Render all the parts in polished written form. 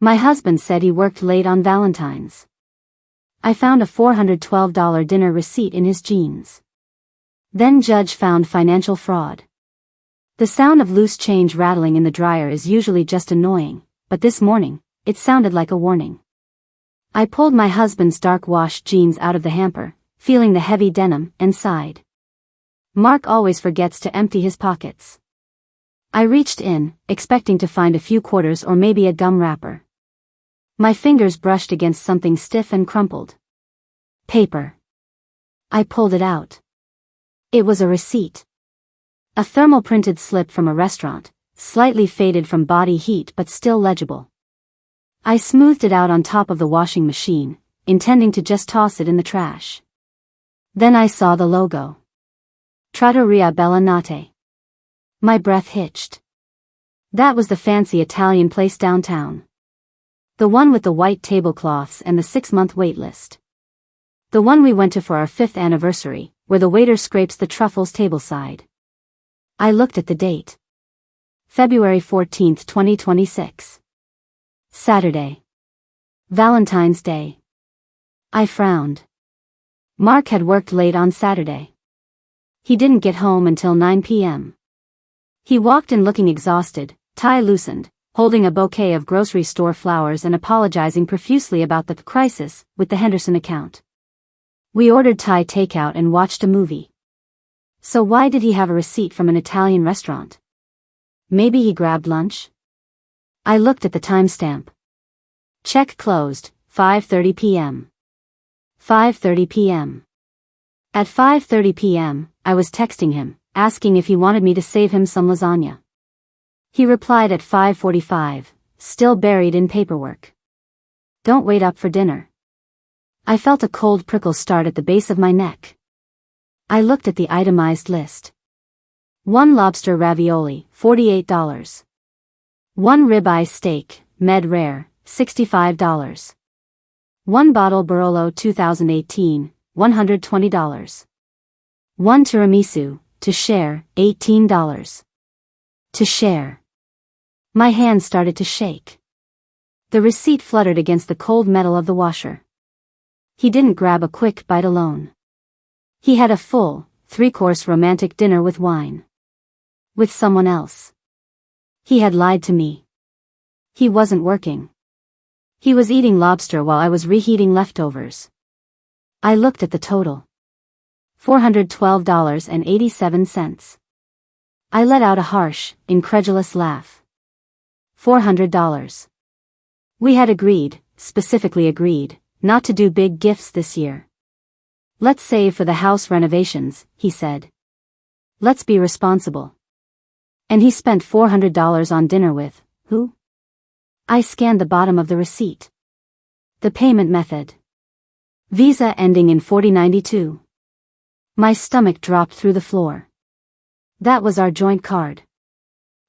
My husband said he worked late on Valentine's. I found a $412 dinner receipt in his jeans. Then judge found financial fraud. The sound of loose change rattling in the dryer is usually just annoying, but this morning, it sounded like a warning. I pulled my husband's dark wash jeans out of the hamper, feeling the heavy denim, and sighed. Mark always forgets to empty his pockets. I reached in, expecting to find a few quarters or maybe a gum wrapper. My fingers brushed against something stiff and crumpled. Paper. I pulled it out. It was a receipt. A thermal printed slip from a restaurant, slightly faded from body heat but still legible. I smoothed it out on top of the washing machine, intending to just toss it in the trash. Then I saw the logo. Trattoria Bella Notte. My breath hitched. That was the fancy Italian place downtown. The one with the white tablecloths and the 6-month waitlist. The one we went to for our 5th anniversary, where the waiter scrapes the truffles tableside. I looked at the date. February 14, 2026. Saturday. Valentine's Day. I frowned. Mark had worked late on Saturday. He didn't get home until 9 p.m. He walked in looking exhausted, tie loosened, holding a bouquet of grocery store flowers and apologizing profusely about the crisis with the Henderson account. We ordered Thai takeout and watched a movie. So why did he have a receipt from an Italian restaurant? Maybe he grabbed lunch? I looked at the timestamp. Check closed, 5:30 p.m. 5:30 p.m. At 5:30 p.m., I was texting him, asking if he wanted me to save him some lasagna. He replied at 5:45, still buried in paperwork. Don't wait up for dinner. I felt a cold prickle start at the base of my neck. I looked at the itemized list. 1 lobster ravioli, $48. 1 ribeye steak, med rare, $65. 1 bottle Barolo 2018, $120. 1 tiramisu, to share, $18. To share. My hand started to shake. The receipt fluttered against the cold metal of the washer. He didn't grab a quick bite alone. He had a full, 3-course romantic dinner with wine. With someone else. He had lied to me. He wasn't working. He was eating lobster while I was reheating leftovers. I looked at the total. $412.87. I let out a harsh, incredulous laugh. $400. We had agreed, specifically agreed, not to do big gifts this year. Let's save for the house renovations, he said. Let's be responsible. And he spent $400 on dinner with, who? I scanned the bottom of the receipt. The payment method. Visa ending in 4092. My stomach dropped through the floor. That was our joint card.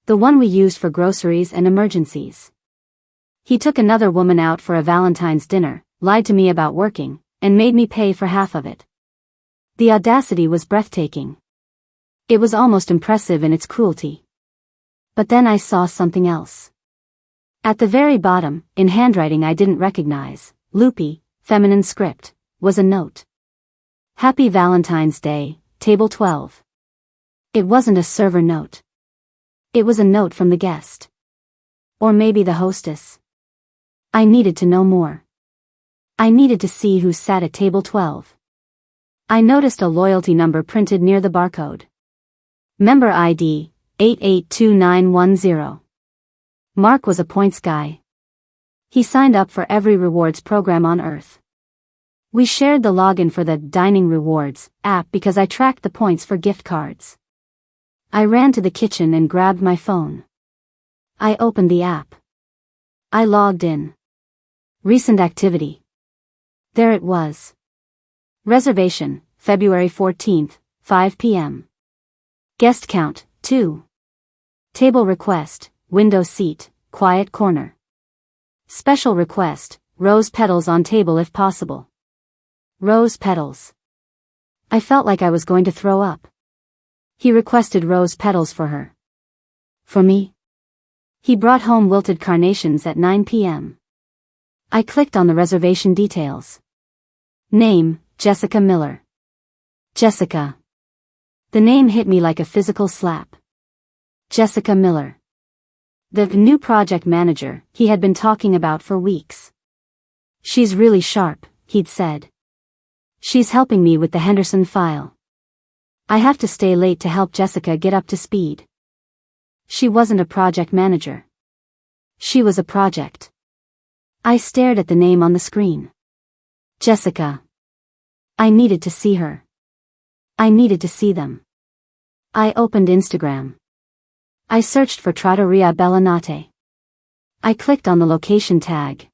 The one we used for groceries and emergencies. He took another woman out for a Valentine's dinner, lied to me about working, and made me pay for half of it. The audacity was breathtaking. It was almost impressive in its cruelty. But then I saw something else. At the very bottom, in handwriting I didn't recognize, loopy, feminine script, was a note. Happy Valentine's Day, Table 12. It wasn't a server note. It was a note from the guest. Or maybe the hostess. I needed to know more. I needed to see who sat at Table 12. I noticed a loyalty number printed near the barcode. Member ID, 882910. Mark was a points guy. He signed up for every rewards program on Earth. We shared the login for the Dining Rewards app because I tracked the points for gift cards. I ran to the kitchen and grabbed my phone. I opened the app. I logged in. Recent activity. There it was. Reservation, February 14th, 5 p.m. Guest count, 2. Table request, window seat, quiet corner. Special request, rose petals on table if possible. Rose petals. I felt like I was going to throw up. He requested rose petals for her. For me? He brought home wilted carnations at 9 p.m. I clicked on the reservation details. Name, Jessica Miller. Jessica. The name hit me like a physical slap. Jessica Miller. The new project manager he had been talking about for weeks. She's really sharp, he'd said. She's helping me with the Henderson file. I have to stay late to help Jessica get up to speed. She wasn't a project manager. She was a project. I stared at the name on the screen. Jessica. I needed to see her. I needed to see them. I opened Instagram. I searched for Trattoria Bella Notte. I clicked on the location tag.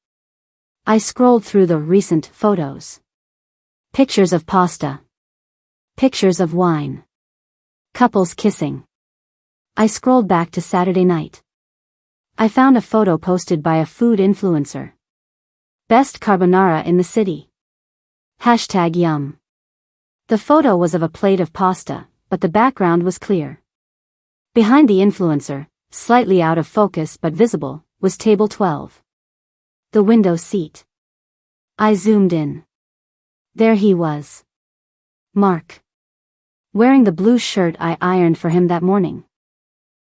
I scrolled through the recent photos. Pictures of pasta. Pictures of wine. Couples kissing. I scrolled back to Saturday night. I found a photo posted by a food influencer. Best carbonara in the city. #yum. The photo was of a plate of pasta, but the background was clear. Behind the influencer, slightly out of focus but visible, was table 12. The window seat. I zoomed in. There he was. Mark. Wearing the blue shirt I ironed for him that morning.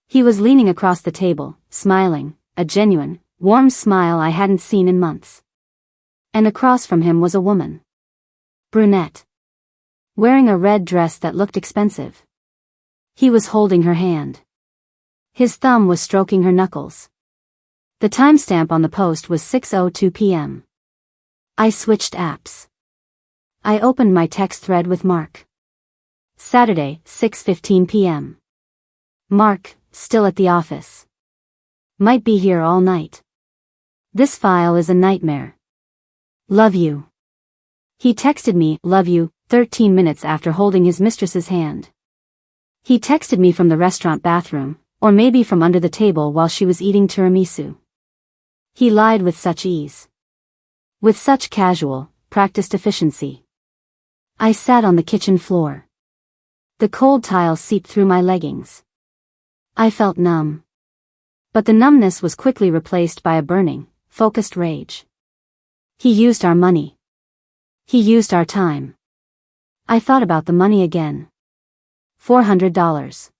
He was leaning across the table, smiling, a genuine, warm smile I hadn't seen in months. And across from him was a woman. Brunette. Wearing a red dress that looked expensive. He was holding her hand. His thumb was stroking her knuckles. The timestamp on the post was 6:02 p.m. I switched apps. I opened my text thread with Mark. Saturday, 6:15 p.m. Mark, still at the office. Might be here all night. This file is a nightmare. Love you. He texted me, love you, 13 minutes after holding his mistress's hand. He texted me from the restaurant bathroom, or maybe from under the table while she was eating tiramisu. He lied with such ease. With such casual, practiced efficiency. I sat on the kitchen floor. The cold tile seeped through my leggings. I felt numb. But the numbness was quickly replaced by a burning, focused rage. He used our money. He used our time. I thought about the money again. $400.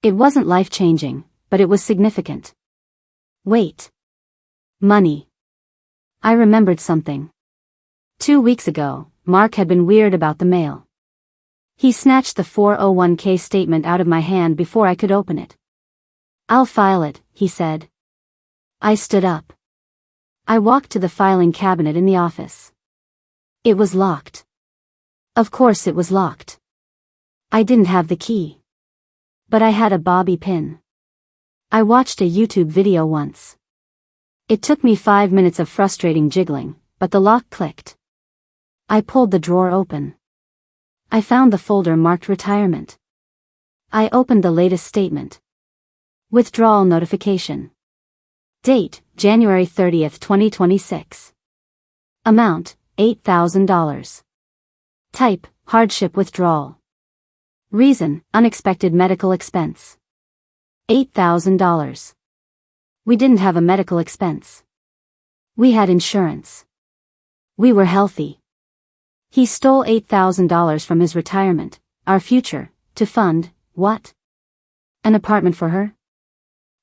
It wasn't life-changing, but it was significant. Wait. Money. I remembered something. 2 weeks ago, Mark had been weird about the mail. He snatched the 401k statement out of my hand before I could open it. I'll file it, he said. I stood up. I walked to the filing cabinet in the office. It was locked. Of course it was locked. I didn't have the key. But I had a bobby pin. I watched a YouTube video once. It took me 5 minutes of frustrating jiggling, but the lock clicked. I pulled the drawer open. I found the folder marked retirement. I opened the latest statement. Withdrawal notification. Date, January 30th, 2026. Amount, $8,000. Type, hardship withdrawal. Reason, unexpected medical expense. $8,000. We didn't have a medical expense. We had insurance. We were healthy. He stole $8,000 from his retirement, our future, to fund, what? An apartment for her?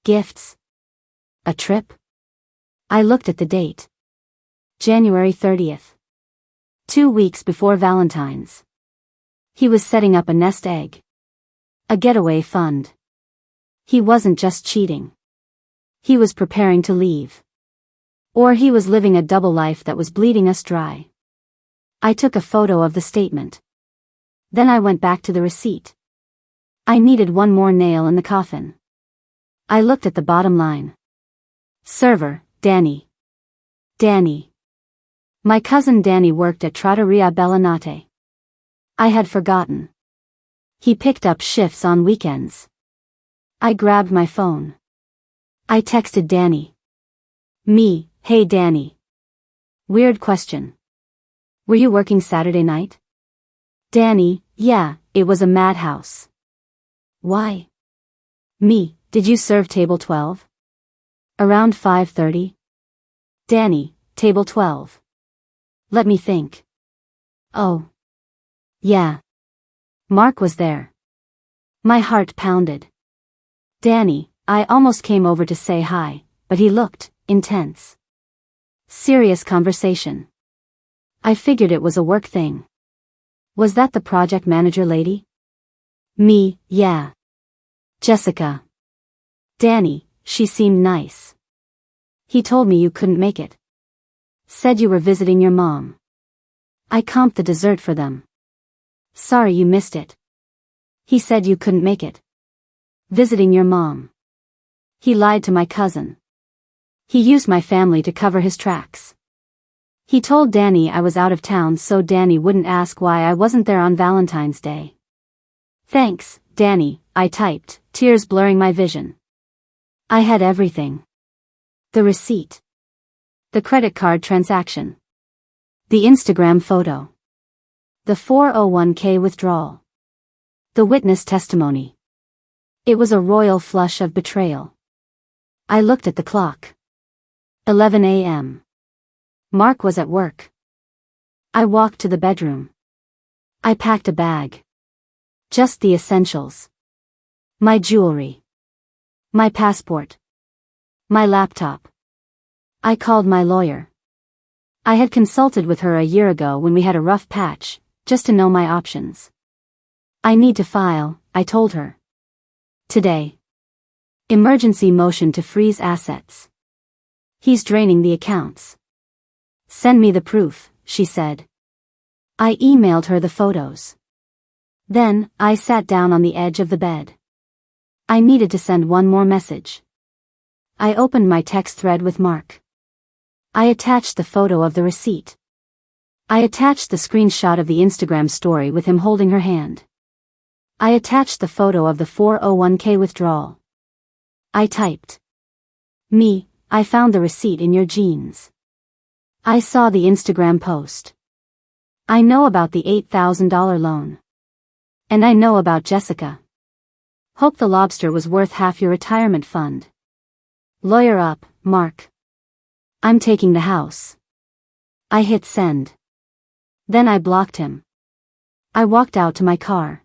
Gifts? A trip? I looked at the date. January 30th. 2 weeks before Valentine's. He was setting up a nest egg. A getaway fund. He wasn't just cheating. He was preparing to leave. Or he was living a double life that was bleeding us dry. I took a photo of the statement. Then I went back to the receipt. I needed one more nail in the coffin. I looked at the bottom line. Server, Danny. Danny. My cousin Danny worked at Trattoria Bella Notte. I had forgotten. He picked up shifts on weekends. I grabbed my phone. I texted Danny. Me, hey Danny. Weird question. Were you working Saturday night? Danny, yeah, it was a madhouse. Why? Me, did you serve table 12? Around 5:30? Danny, table 12. Let me think. Oh. Yeah. Mark was there. My heart pounded. Danny, I almost came over to say hi, but he looked intense. Serious conversation. I figured it was a work thing. Was that the project manager lady? Me, yeah. Jessica. Danny, she seemed nice. He told me you couldn't make it. Said you were visiting your mom. I comped the dessert for them. Sorry you missed it. He said you couldn't make it. Visiting your mom. He lied to my cousin. He used my family to cover his tracks. He told Danny I was out of town so Danny wouldn't ask why I wasn't there on Valentine's Day. Thanks, Danny, I typed, tears blurring my vision. I had everything. The receipt. The credit card transaction. The Instagram photo. The 401k withdrawal. The witness testimony. It was a royal flush of betrayal. I looked at the clock. 11 a.m. Mark was at work. I walked to the bedroom. I packed a bag. Just the essentials. My jewelry. My passport. My laptop. I called my lawyer. I had consulted with her a year ago when we had a rough patch, just to know my options. I need to file, I told her. Today. Emergency motion to freeze assets. He's draining the accounts. Send me the proof, she said. I emailed her the photos. Then, I sat down on the edge of the bed. I needed to send one more message. I opened my text thread with Mark. I attached the photo of the receipt. I attached the screenshot of the Instagram story with him holding her hand. I attached the photo of the 401k withdrawal. I typed. Me, I found the receipt in your jeans. I saw the Instagram post. I know about the $8,000 loan. And I know about Jessica. Hope the lobster was worth half your retirement fund. Lawyer up, Mark. I'm taking the house. I hit send. Then I blocked him. I walked out to my car.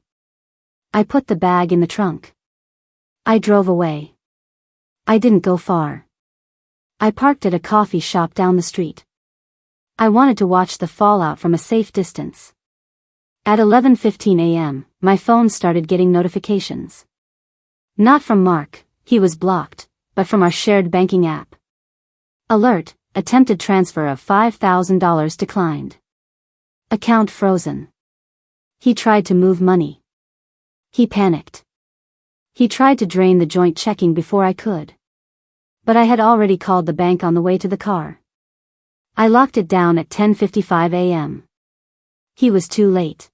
I put the bag in the trunk. I drove away. I didn't go far. I parked at a coffee shop down the street. I wanted to watch the fallout from a safe distance. At 11:15 a.m., my phone started getting notifications. Not from Mark, he was blocked, but from our shared banking app. Alert, attempted transfer of $5,000 declined. Account frozen. He tried to move money. He panicked. He tried to drain the joint checking before I could. But I had already called the bank on the way to the car. I locked it down at 10:55 a.m. He was too late.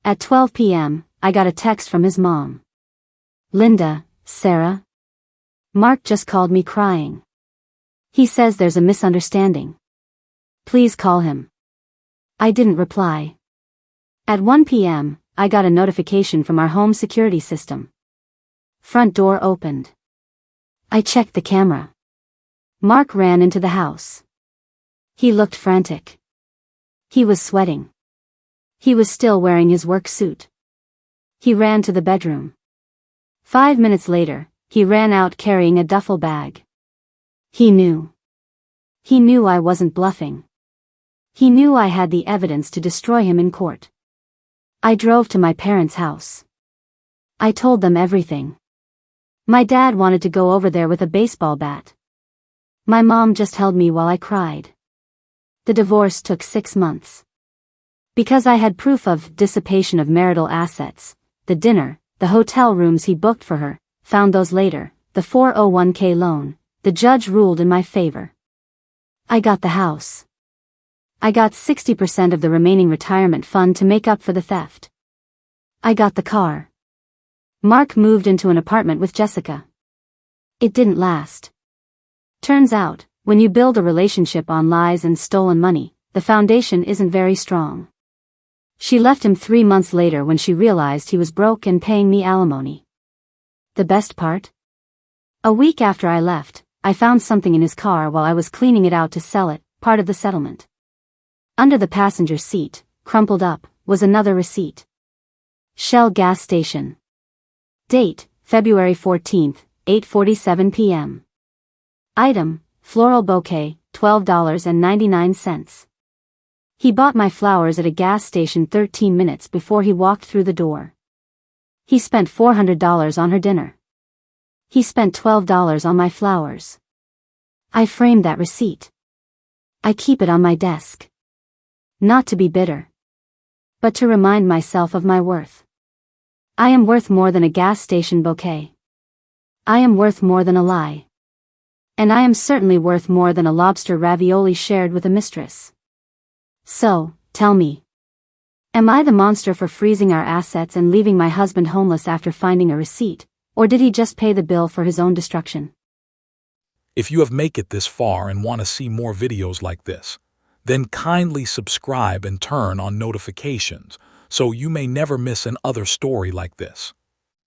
At 12 p.m., I got a text from his mom. Linda, Sarah? Mark just called me crying. He says there's a misunderstanding. Please call him. I didn't reply. At 1 p.m., I got a notification from our home security system. Front door opened. I checked the camera. Mark ran into the house. He looked frantic. He was sweating. He was still wearing his work suit. He ran to the bedroom. 5 minutes later, he ran out carrying a duffel bag. He knew. He knew I wasn't bluffing. He knew I had the evidence to destroy him in court. I drove to my parents' house. I told them everything. My dad wanted to go over there with a baseball bat. My mom just held me while I cried. The divorce took 6 months. Because I had proof of dissipation of marital assets, the dinner, the hotel rooms he booked for her, found those later, the 401k loan, the judge ruled in my favor. I got the house. I got 60% of the remaining retirement fund to make up for the theft. I got the car. Mark moved into an apartment with Jessica. It didn't last. Turns out, when you build a relationship on lies and stolen money, the foundation isn't very strong. She left him 3 months later when she realized he was broke and paying me alimony. The best part? A week after I left, I found something in his car while I was cleaning it out to sell it, part of the settlement. Under the passenger seat, crumpled up, was another receipt. Shell gas station. Date, February 14, 8:47 p.m. Item, floral bouquet, $12.99. He bought my flowers at a gas station 13 minutes before he walked through the door. He spent $400 on her dinner. He spent $12 on my flowers. I framed that receipt. I keep it on my desk. Not to be bitter, but to remind myself of my worth. I am worth more than a gas station bouquet. I am worth more than a lie. And I am certainly worth more than a lobster ravioli shared with a mistress. So, tell me. Am I the monster for freezing our assets and leaving my husband homeless after finding a receipt, or did he just pay the bill for his own destruction? If you have made it this far and want to see more videos like this, then kindly subscribe and turn on notifications so you may never miss another story like this.